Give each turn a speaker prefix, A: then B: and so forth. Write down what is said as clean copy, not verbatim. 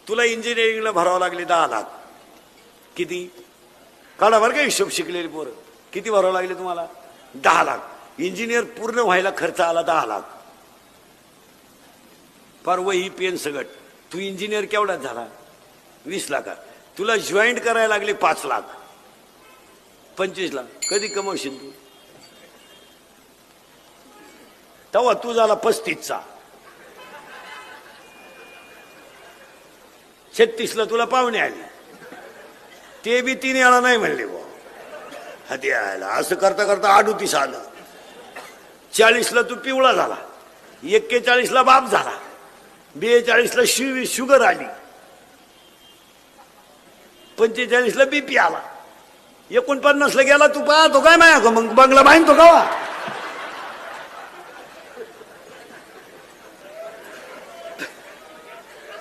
A: तुला इंजिनिअरिंगला भरावं लागले 10 लाख. किती काढा बरं का हिशोब, शिकलेली पोरं. किती भरावं लागले तुम्हाला? 10 लाख. इंजिनियर पूर्ण व्हायला खर्च आला 10 लाख. पर वही पेन सगट. तू इंजिनियर केवढ्यात झाला? 20 लाखात. तुला जॉईंट करायला लागले 5 लाख, 25 लाख. कधी कमवशील तू? तेव्हा तू झाला 35चा. 36ला तुला पाहुणे आले, ते बी 3 वेळा नाही म्हणले बुवा. हाती आयला असं करता करता 38 आलं. 40ला तू पिवळा झाला, 41ला बाप झाला, 42ला शुगर आली, 45ला बीपी आला, 49ला गेला. तू पाहतो काय माया मग बंगला बांधतो का?